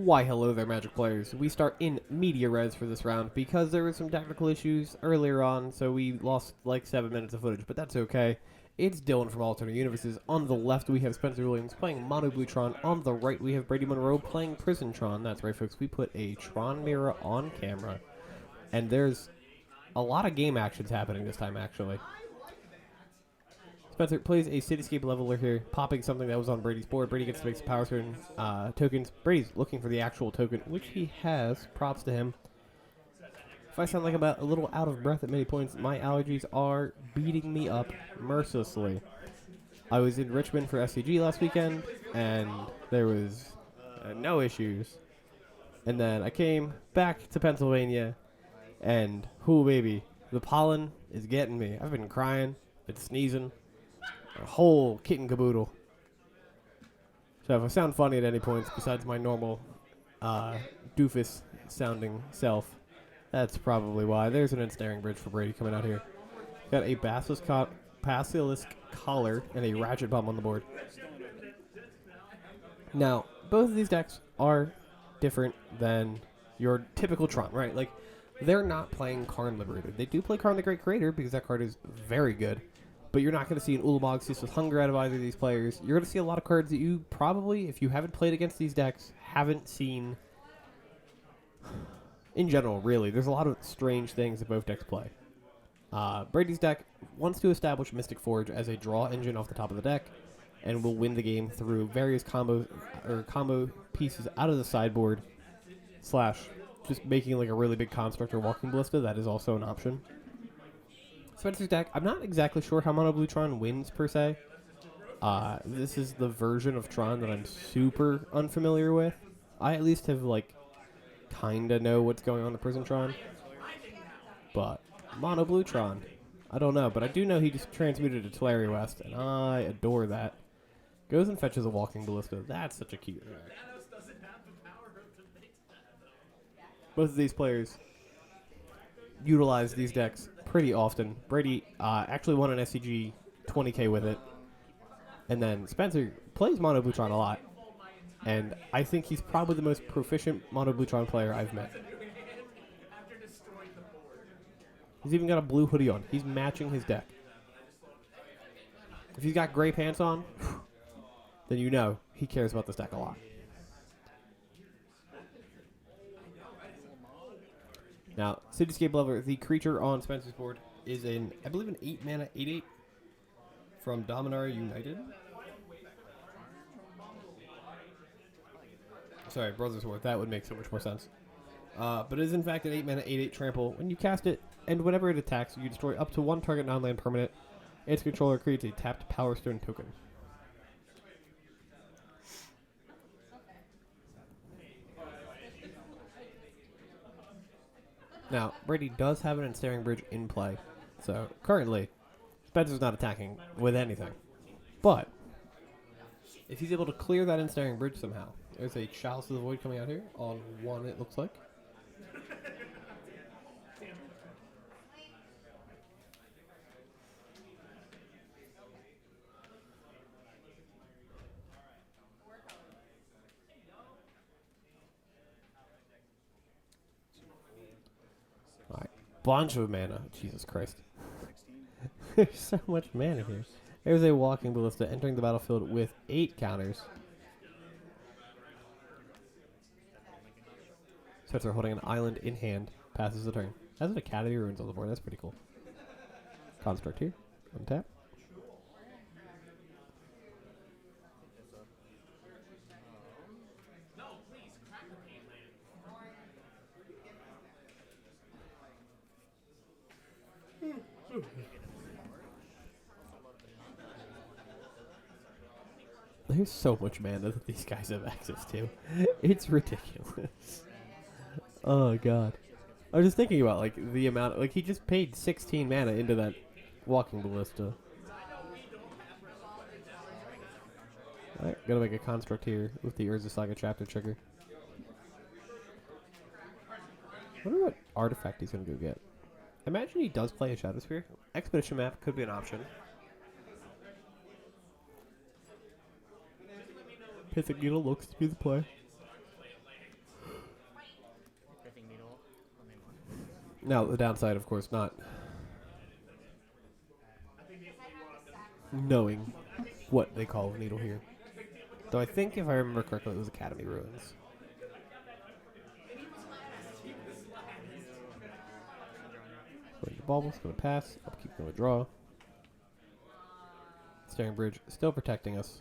Why, hello there, Magic players. We start in media res for this round because there were some technical issues earlier on, so we lost like 7 minutes of footage, but that's okay. It's Dylan from Alternate Universes. On the left, we have Spencer Williams playing Mono Blue Tron. On the right, we have Brady Monroe playing Prison Tron. That's right, folks. We put a Tron mirror on camera, and there's a lot of game actions happening this time, actually. Spencer plays a Cityscape Leveler here, popping something that was on Brady's board. Brady gets to make some Power Stone tokens. Brady's looking for the actual token, which he has. Props to him. If I sound like I'm a little out of breath at many points, my allergies are beating me up mercilessly. I was in Richmond for SCG last weekend, and there was no issues. And then I came back to Pennsylvania, and, whoo baby, the pollen is getting me. I've been crying, been sneezing. A whole kit and caboodle. So if I sound funny at any points, besides my normal doofus sounding self, that's probably why. There's an ensnaring bridge for Brady coming out here. Got a Basilisk Collar and a Ratchet Bomb on the board. Now, both of these decks are different than your typical Tron, right? Like, they're not playing Karn Liberator. They do play Karn the Great Creator because that card is very good. But you're not going to see an Ulamog Cease with Hunger out of either of these players. You're going to see a lot of cards that you probably, if you haven't played against these decks, haven't seen in general, really. There's a lot of strange things that both decks play. Brady's deck wants to establish Mystic Forge as a draw engine off the top of the deck and will win the game through various combo pieces out of the sideboard / just making like a really big Construct or Walking Ballista. That is also an option. Spencer's deck, I'm not exactly sure how Mono Blue Tron wins, per se. This is the version of Tron that I'm super unfamiliar with. I at least have, like, kinda know what's going on in Prison Tron. But Mono Blue Tron, I don't know. But I do know he just transmuted to Tulare West, and I adore that. Goes and fetches a Walking Ballista. That's such a cute deck. Both of these players utilize these decks pretty often. Brady actually won an SCG 20K with it. And then Spencer plays Mono Blue Tron a lot. And I think he's probably the most proficient Mono Blue Tron player I've met. He's even got a blue hoodie on. He's matching his deck. If he's got gray pants on, then you know he cares about this deck a lot. Now, Cityscape Leveler, the creature on Spencer's board, is an, I believe, an 8-mana 8/8 from Dominaria United. Sorry, Brothers War. That would make so much more sense. But it is, in fact, an 8-mana 8/8 trample. When you cast it, and whenever it attacks, you destroy up to one target non-land permanent. Its controller creates a tapped Power Stone token. Now, Brady does have an Ensnaring Bridge in play, so currently, Spencer's not attacking with anything. But, if he's able to clear that Ensnaring Bridge somehow, there's a Chalice of the Void coming out here, on one it looks like. Bunch of mana. Jesus Christ. There's so much mana here. There's a Walking Ballista entering the battlefield with 8 counters. Spencer holding an island in hand. Passes the turn. Has an Academy Ruins on the board. That's pretty cool. Construct here. Untap. There's so much mana that these guys have access to. It's ridiculous. Oh, God. I was just thinking about, like, the amount... Like, he just paid 16 mana into that Walking Ballista. Alright, gotta make a construct here with the Urza Saga Chapter trigger. I wonder what artifact he's gonna go get. Imagine he does play a Shadow Sphere. Expedition Map could be an option. Pithing Needle looks to be the play. Now, the downside, of course, not knowing what they call Needle here. Though I think, if I remember correctly, it was Academy Ruins. So the ball's going to pass. Upkeep going to draw. Staring Bridge still protecting us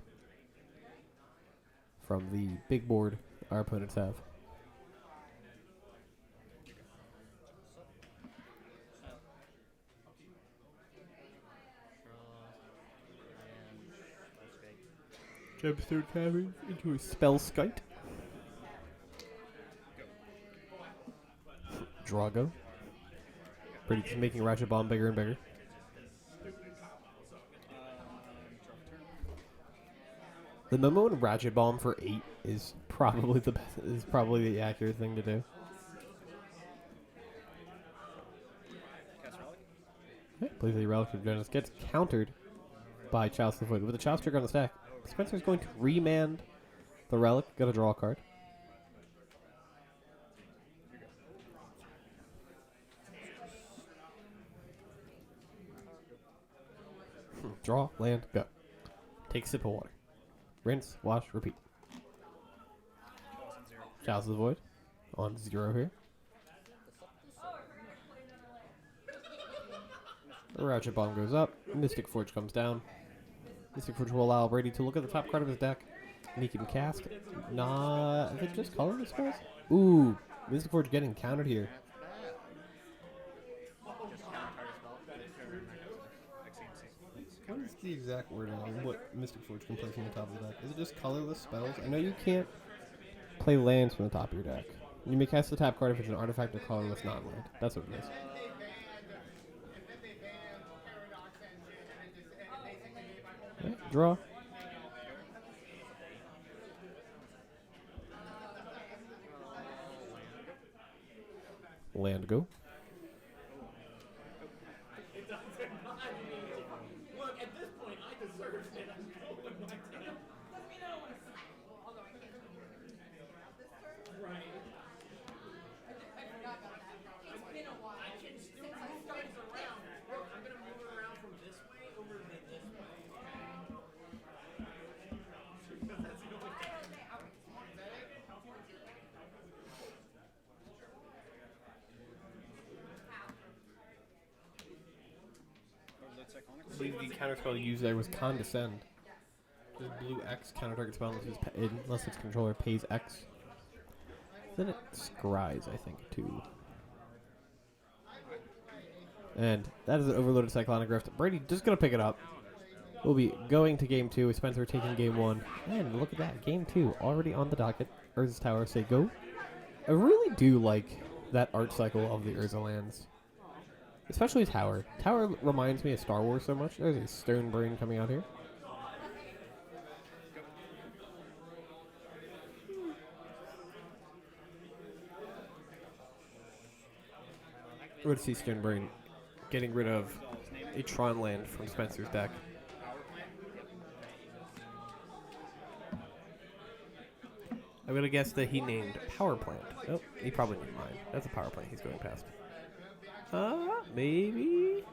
from the big board our opponents have. Jumps third cavern into a spell skite. Drago. Pretty just making Ratchet Bomb bigger and bigger. The memo in Ratchet Bomb for 8 is probably the best, is probably the accurate thing to do. Okay, plays a Relic of Genesis. Gets countered by Chalice of the Void. With the Chalice trigger on the stack, Spencer's going to remand the Relic. Got to draw a card. Draw, land, go. Take a sip of water. Rinse, wash, repeat. Chalice of the Void on 0 here. The Ratchet Bomb goes up. Mystic Forge comes down. Mystic Forge will allow Brady to look at the top card of his deck, and he can cast. Nah, is it just colorless spells? Ooh, Mystic Forge getting countered here. What is the exact wording on what Mystic Forge can play from the top of the deck? Is it just colorless spells? I know you can't play lands from the top of your deck. You may cast the top card if it's an artifact or colorless non-land. That's what it is. Okay, draw. Land go. Look, at this point, I deserve it. I'm going my damn. Right. I forgot about that. It's been a while. I can still move things around. Look, I'm going to move it around from this way over to this way. Because that's the only thing. I believe the counter spell used there was Condescend. This blue X counter target spell unless its controller pays X. Then it scries, I think, too. And that is an overloaded Cyclonic Rift. Brady just going to pick it up. We'll be going to game 2 with Spencer taking game 1. And look at that, game 2 already on the docket. Urza's Tower, say go. I really do like that art cycle of the Urza lands. Especially Tower. Tower reminds me of Star Wars so much. There's a Stone Brain coming out here. I would see Stone Brain getting rid of a Tron land from Spencer's deck. I'm going to guess that he named Power Plant. Oh, he probably named mine. That's a Power Plant he's going past. Maybe?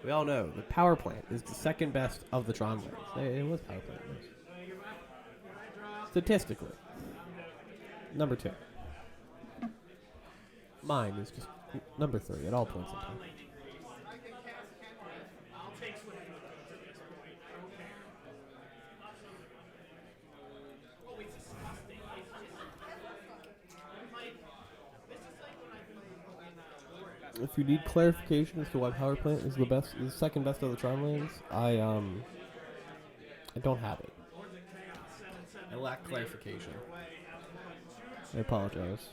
We all know the Power Plant is the second best of the Tron lands. It was Power Plant. Statistically. Number 2. Mine is just number 3 at all points in time. If you need clarification as to why Power Plant is the second best of the Tron lands, I don't have it. I lack clarification. I apologize.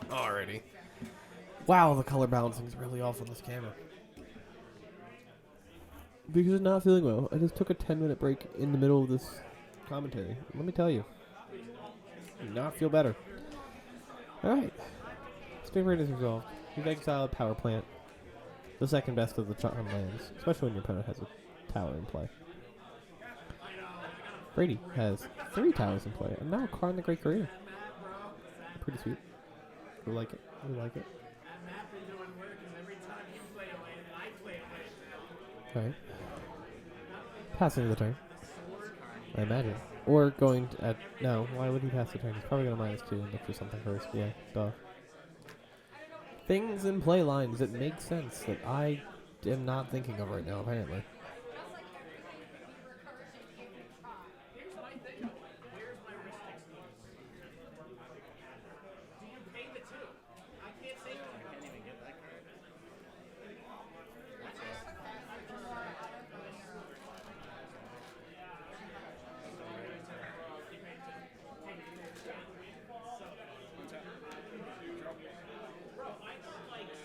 Alrighty. Wow, the color balancing is really off on this camera. Because I'm not feeling well. I just took a 10-minute break in the middle of this commentary. Let me tell you. Do not feel better. Alright. Spin Raid is resolved. You've exiled Power Plant. The second best of the Tron lands, especially when your opponent has a tower in play. Brady has 3 towers in play, and now Karn the Great Career. Pretty sweet. We like it. We like it. Alright. Passing the turn. I imagine. Or going to at no, why would he pass the turn? He's probably gonna -2 and look for something first. Yeah, duh. Things in play lines that make sense that I am not thinking of right now, apparently.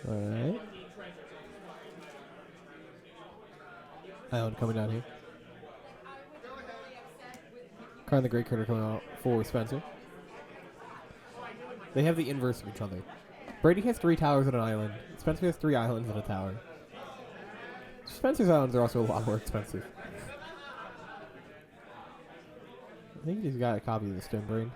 Alright. Island coming down here. Karn the Great Critter coming out for Spencer. They have the inverse of each other. Brady has 3 towers and an island. Spencer has 3 islands and a tower. Spencer's islands are also a lot more expensive. I think he's got a copy of the Stone Brain.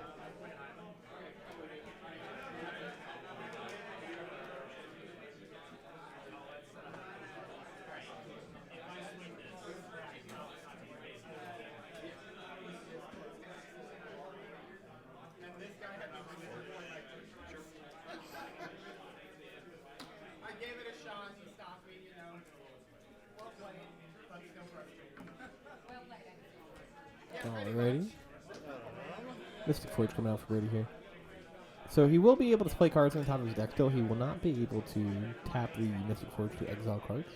Alrighty. Mystic Forge coming out for Brady here. So he will be able to play cards on top of his deck still. He will not be able to tap the Mystic Forge to exile cards.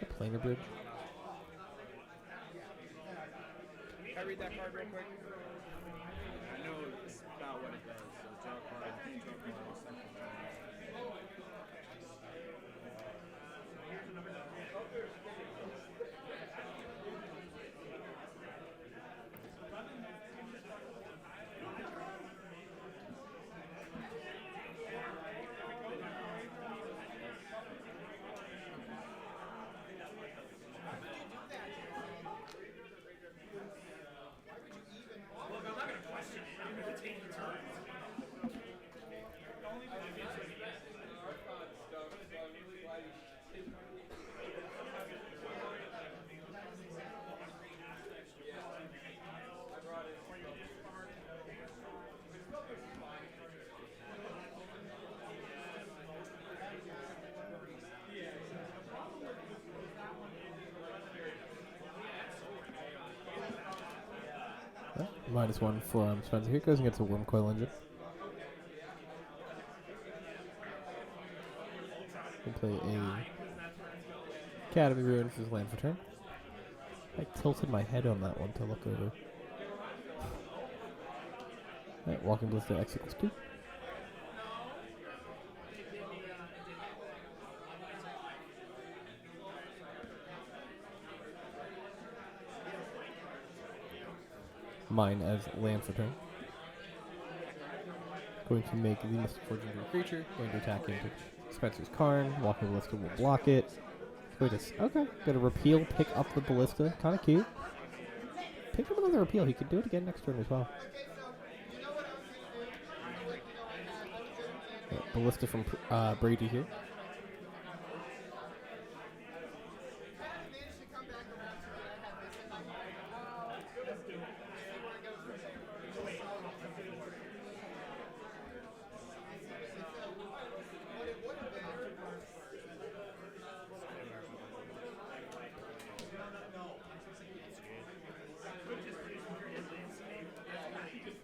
A Planar Bridge. Can I read that card real quick? I know it's about what it does. So draw a card, draw a card, second turn. -1 for Spencer. Here goes and gets a Worm Coil Engine. Can play a Academy Ruins as land for turn. I tilted my head on that one to look over. Alright, Walking Ballista X equals 2. Mine as land for turn. Going to make the Mystic Forge into a creature. Going to attack into Spencer's Karn. Walking Ballista will block it. Going to okay. Going to repeal, pick up the Ballista. Kind of cute. Pick up another repeal. He could do it again next turn as well. Yeah, Ballista from Brady here.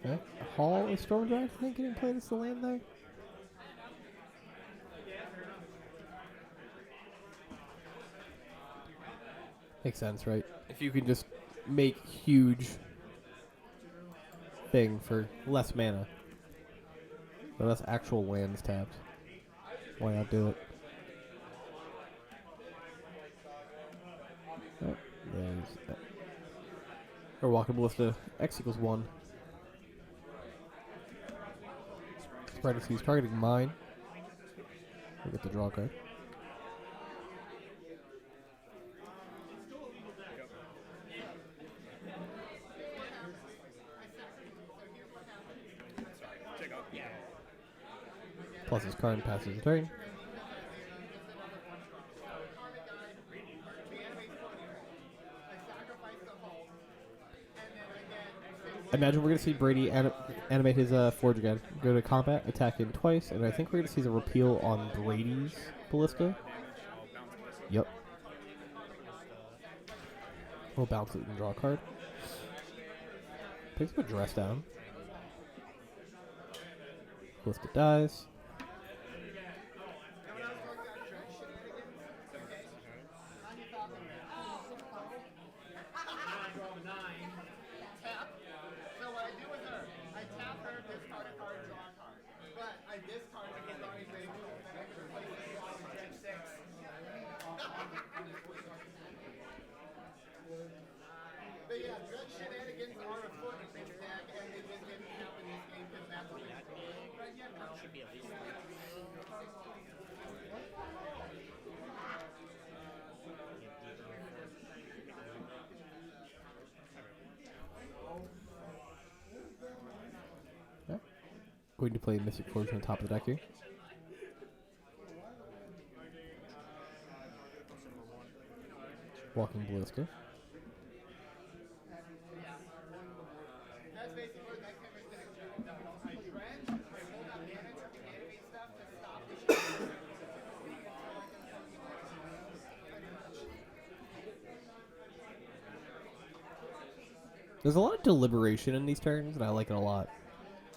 Okay. Hall is Storm Drive. I think he didn't play this to land there. Makes sense, right? If you can just make huge thing for less mana. But that's actual lands tapped. Why not do it? Oh, there's that. Or Walking Ballista X equals 1. Parentheses targeting mine. We'll get the draw card. Check out. Yeah. Plus his card passes the turn. Imagine we're going to see Brady animate his Forge again. Go to combat, attack in twice, and I think we're going to see the repeal on Brady's Ballista. Yep. We'll bounce it and draw a card. Picks up a dress down. Ballista dies. But yeah, Dredge shenanigans are afoot in this deck, and it just didn't happen this game because that's what it's But yeah, no. Should be at least Yeah. Going to play Mystic Forge on top of the deck here. Walking Ballista. That's basically what that camera's gonna do. I dredge, I hold out damage, I animate stuff to stop the shot. There's a lot of deliberation in these turns, and I like it a lot.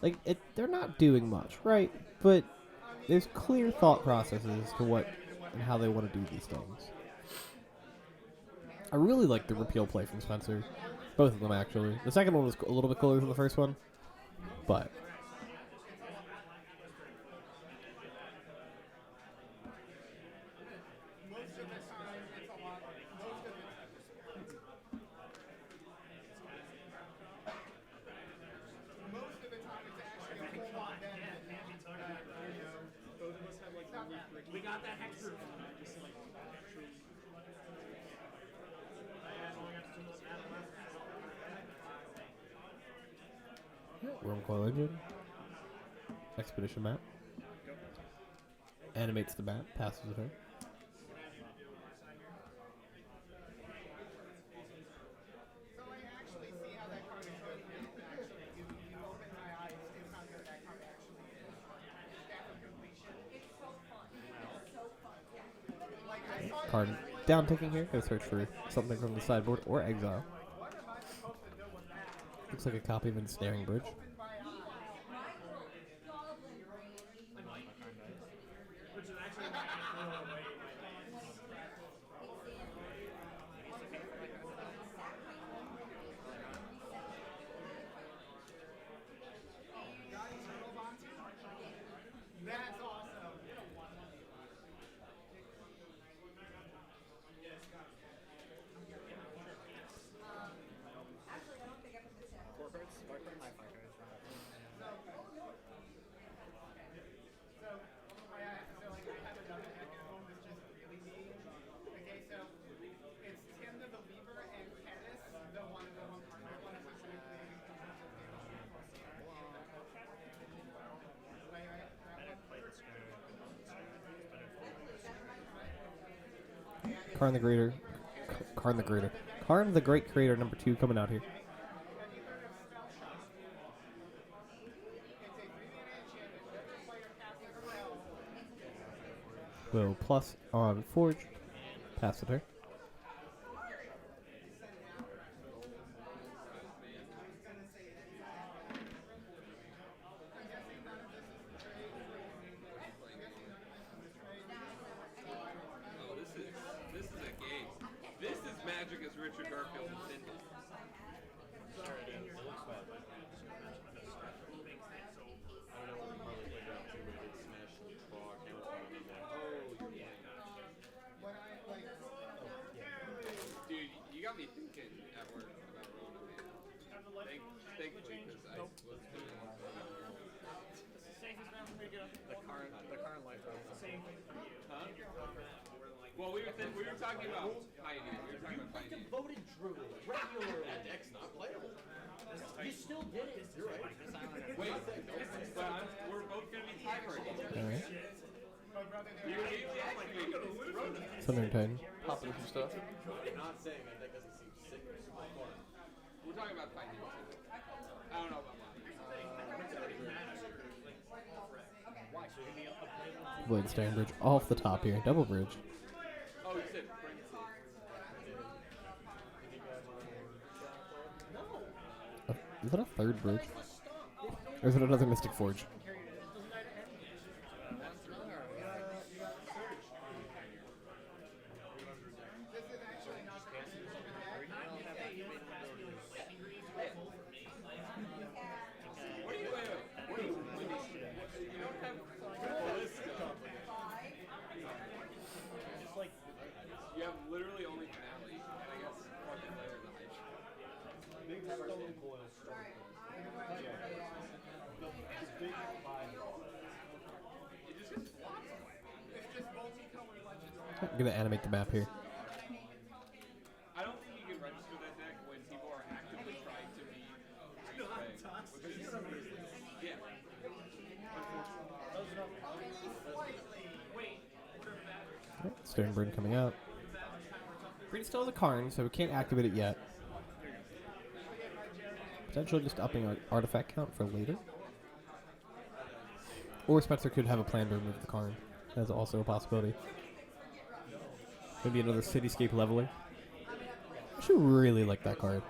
Like, they're not doing much, right? But there's clear thought processes to what and how they want to do these things. I really like the repeal play from Spencer. Both of them, actually. The second one was a little bit cooler than the first one, but... We got that hex root. Worm Coil Engine. Expedition map. Animates the map, passes the turn. So I actually see how that card is good. Actually, you open my eyes to how good that card actually is. Staff of completion. It's so fun. It's so fun. Yeah. Like I saw Card down ticking here. Go search for something from the sideboard or exile. what am I supposed to do with that? Looks like a copy of Ensnaring Bridge. Open my eyes. Which is actually my actual way. That's awesome. Four cards? Five cards? Five cards. So like I have another deck at home that's just really neat. Okay, so it's Tim the Believer and Canis, the one partner one is actually Karn the Greater. Karn the Greater. Karn the Great Creator number 2 coming out here. Will plus on Forge. Pass the turn. This is a game. This is magic as Richard Garfield intended. Dude, you got me thinking at work about rolling. Thank you, because I was doing The current lifetime. Huh? Well, we were talking about Pioneer. We were talking about Pioneer. Devoted druid regularly. That deck's not playable. You still did it. You're right. Wait, but we're both gonna be tiebreakers. Alright. You actually Thunder and Titan. Popping some stuff. I'm not saying that deck doesn't seem sick or super fun. we're talking about Pioneer. I don't know about mine. Blade Stone Bridge off the top here. Double bridge. Oh, you said Prince. Is that a third bridge? Or is it another Mystic Forge? What are you doing? What are you you don't have Ballista. You have literally only Finale, and I guess fucking later in the hype. It just gets flopped. I'm gonna animate the map here. I don't think you can register that deck when people are actively trying to read which is yeah. Alright, Stoneburn coming out. Brady still has a Karn, so we can't activate it yet. Potentially just upping our artifact count for later. Or Spencer could have a plan to remove the Karn. That's also a possibility. Maybe another Cityscape leveler. I should really like that card.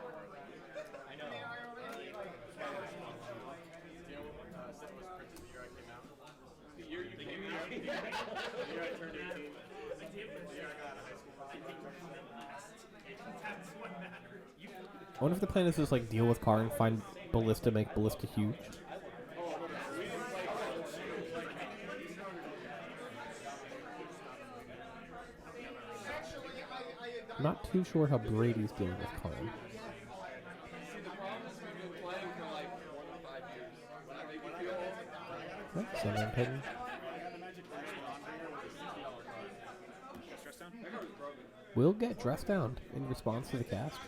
The year you came out. The year I turned 18. The year I got out of high school. I wonder if the plan is just like deal with Karn, find Ballista, make Ballista huge. I'm not too sure how Brady's dealing with Karn. See, the problem is we've been playing for like 4 to 5 years. When I make you feel old, Oh, Sundown Titan. that card was broken. Will get dressed down in response to the cast.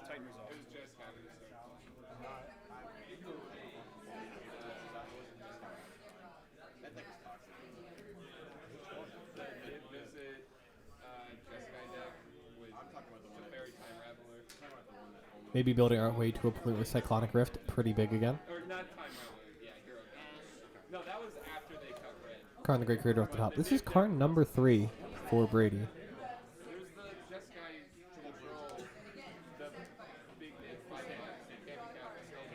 Titan results. It was just having to start. That deck is toxic. The Visit, Jeskai deck with Teferi Time Raveler. Maybe building our way to a point with Cyclonic Rift, pretty big again. Or not Time Raveler, yeah, Hero Gods. No, that was after they cut red. Karn the Great Creator off the top. This is Karn number 3 for Brady. There's the Jeskai control, the big 5 bucks, it can't be counted.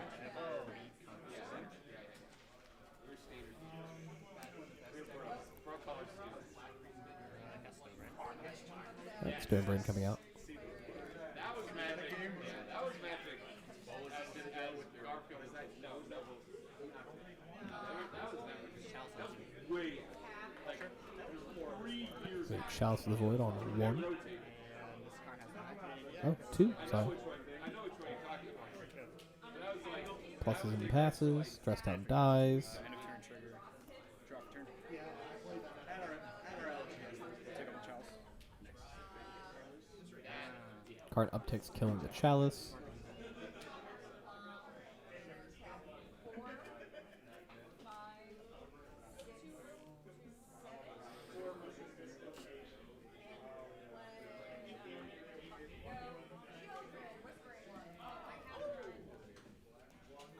Yeah, we're standard. Pro colors too. Right, Stoneburn coming out. That was magic. Yeah, that was magic. As Garfield was like, no, that was magic. That was way like 3 years Wait, Chalice of the Void on 1. rotate. Oh, 2. I Sorry. know which one you're talking about. But that was like Pluses and passes. Dress down dies. End of turn trigger. Drop turn. Take on the Chalice. Karn upticks, killing the Chalice.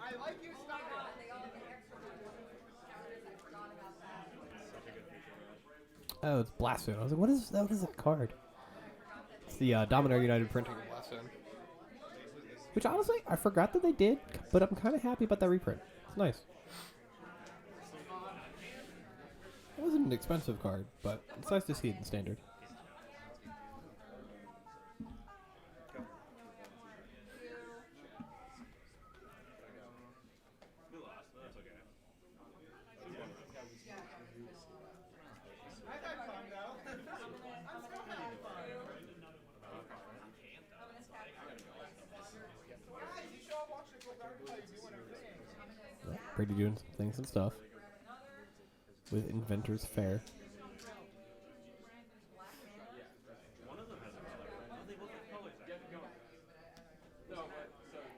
I like you, Snyder. Oh, it's Blastone. I was like, what is that? What is that card? It's the Dominator United printing of Blastone. Which honestly, I forgot that they did, but I'm kind of happy about that reprint. It's nice. It wasn't an expensive card, but it's nice to see it in standard. I've had fun though. I'm still having fun. Guys, you should all watch the Go Garden play Brady doing some things and stuff with Inventors Fair.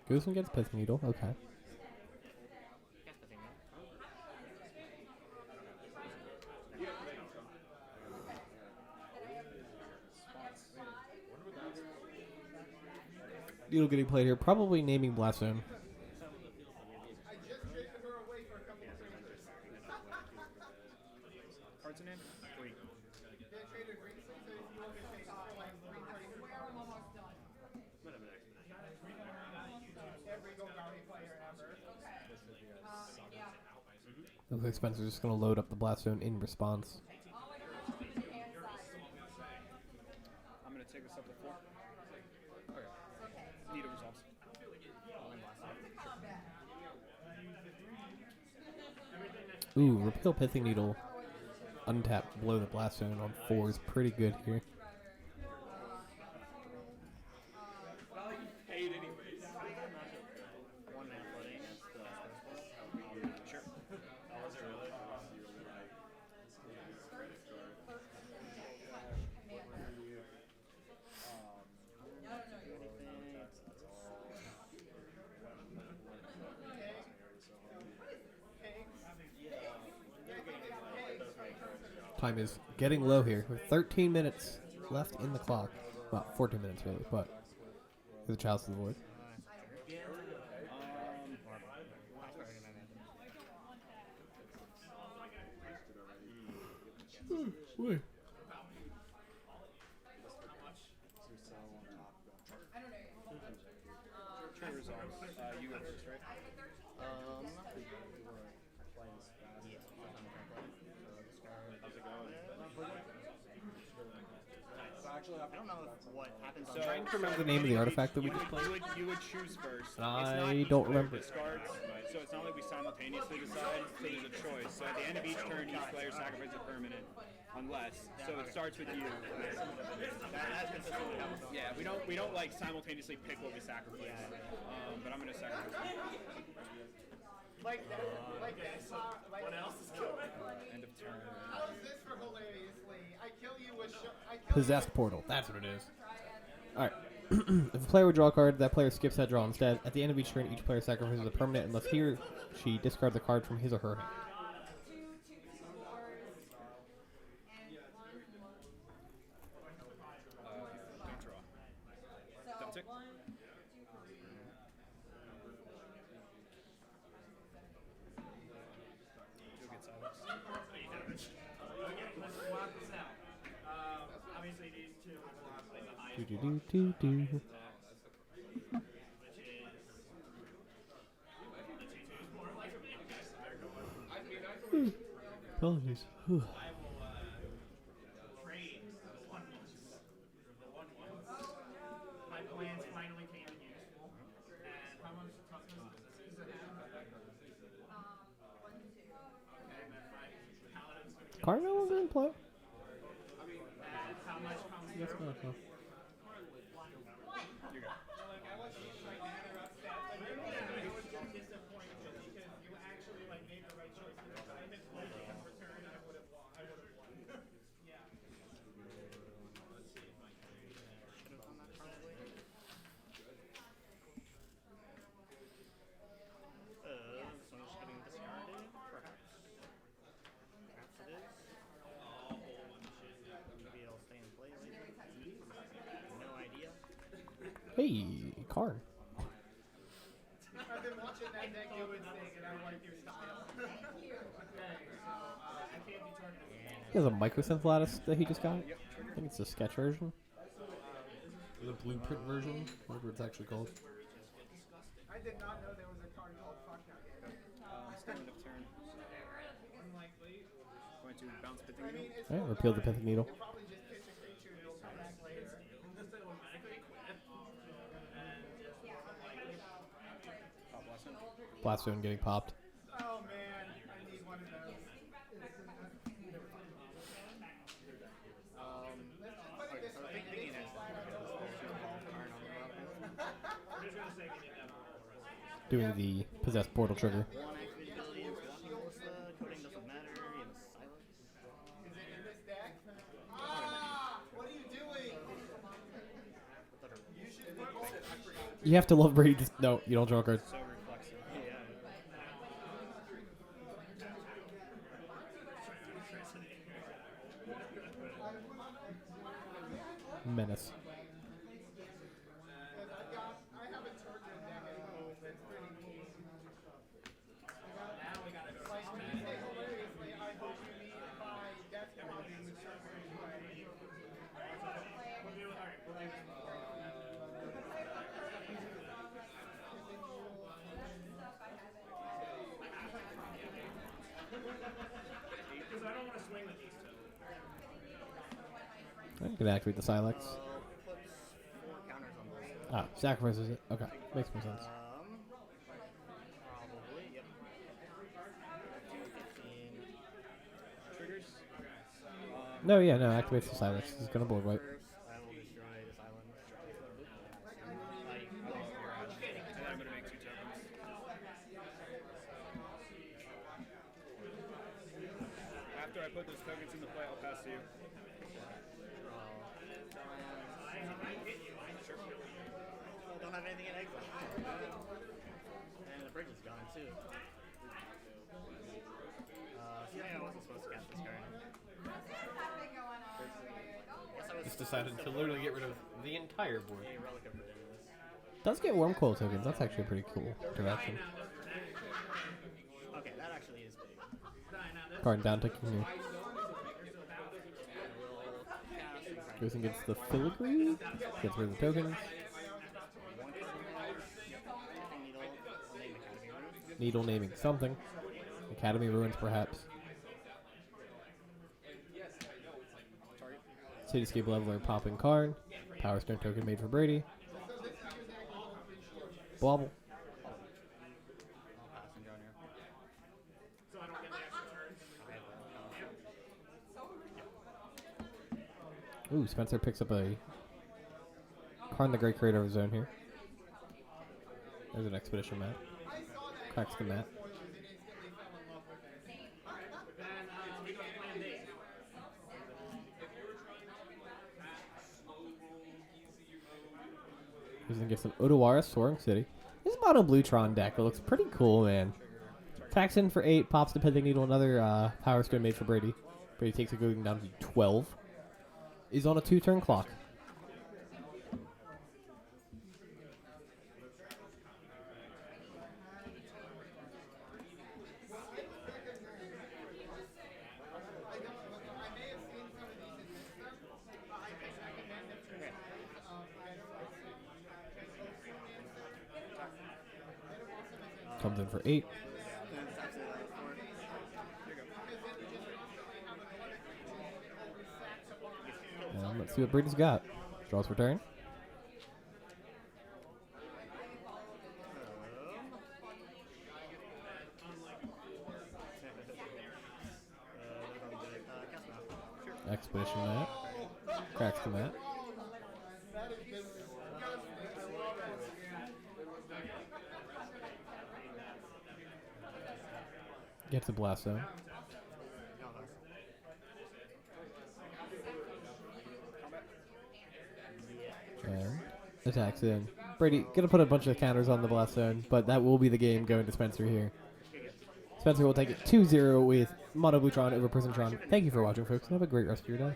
Goes and gets Pith Needle. Okay. Needle getting played here. Probably naming Blast Zone. I just traded her away for a couple of strangers. Cards in hand? Wait. They traded Green Six, so you want me to take like 330 for cards? Every Go Bounty player ever. Looks like Spencer's just going to load up the Blast Zone in response. I'm going to take this up to 4. Okay. Needle resolves. Ooh, Repeal Pithing Needle. Untap below the Blast Zone on 4 is pretty good here. Paid anyways. Sure. Time is getting low here with 13 minutes left in the clock. Well, 14 minutes really, but the Chalice of the Void. Wait. Trade resolves. You go first, right? Actually, I don't know what happens So- on Trying to remember the name of the artifact that we just played. You would choose first. I don't remember. Discards, so it's not like we simultaneously decide, so there's a choice. So at the end of each turn, each player sacrifices a permanent, unless. So it starts with you. That's consistent with how it's Yeah, we don't like simultaneously pick what we sacrifice. But I'm gonna sacrifice. Like that. What else is going? End of turn. How's this for hilariously? I kill you with I kill Possessed Portal. That's what it is. Alright. If a player would draw a card, that player skips that draw instead. At the end of each turn, each player sacrifices a permanent unless he or she discards the card from his or her hand. Don't draw. Double tick. You'll get silence. Obviously, these two are the highest. Do do do do do. Apologies. Whew. Trade the 1/1s. The 1/1s. My plans finally came in useful. And how much toughness does it have? Okay, then my paladin's gonna kill. Cardinal is in play. And how much comes Yes, through? no, no. You go. disappointed because you actually made the right choice. If I had played it in return, I would have won. Yeah. So I'm just getting discarded, perhaps. Perhaps it is. Maybe it'll stay in play later. No idea. Hey, Karn. I've been watching that deck do its thing, and I like your style. I can't be targeted. He has a Microsynth Lattice that he just got. I think it's the sketch version. Or the blueprint version, whatever it's actually called. I did not know there was a card called Fuck Now Game. Still end of turn. Unlikely. Going to bounce I Pithing mean, Needle. it's Alright, repeal the Pithing Needle. You'll probably just pitch a creature and it'll come back later. Pop lesson. Blast Zone getting popped. Oh man, I need one of those. Okay, so thinking is Doing the Possessed Portal trigger. one activity ability You have to love Brady. No, you don't draw a card. So reflexive. Yeah. Menace. I have a turtle deck at home that's pretty cool. Like when you say hilariously, I hope you meet my death coming with Sharper's Way. Because I don't want to swing with these two. I'm gonna activate the Silex. Puts 4 counters on both. Ah, sacrifices it. Okay, makes more sense. Probably, yep. 215. Triggers. No, yeah, no, activates the Silex. It's gonna board wipe. First, I will destroy this island. And then I'm gonna make 2 tokens. After I put those tokens into play, I'll pass to you. I don't have anything in exile. And the bridge is gone too. So maybe I wasn't supposed to cast this card. Guess I was Just decided to literally get rid of the entire board. a relic of Ridiculous. Does get Worm Coil tokens. That's actually a pretty cool direction. Okay, that actually is big. Card down taking here. Goes and gets the filigree. Gets rid of the tokens. Needle naming something. Academy Ruins, perhaps. Cityscape Leveler popping card. Power Stone token made for Brady. Bobble. So I don't get the extra turns. Ooh, Spencer picks up a Karn the Great Creator of Zone here. There's an Expedition map. Cracks the map. He's gonna get some Otawara Soaring City. This is mono blue Tron deck. It looks pretty cool, man. Tax in for 8, pops the Pithing Needle, another Power Stone made for Brady. Brady takes it going down to 12. He's on a 2-turn clock. Comes in for 8. And let's see what Brady's got. Draws for turn. Expedition mat. Cracks the mat. Gets a blast zone. And attacks in. Brady gonna put a bunch of counters on the blast zone, but that will be the game going to Spencer here. Spencer will take it 2-0 with Mono Blue Tron over Prison Tron. Thank you for watching, folks, and have a great rest of your day.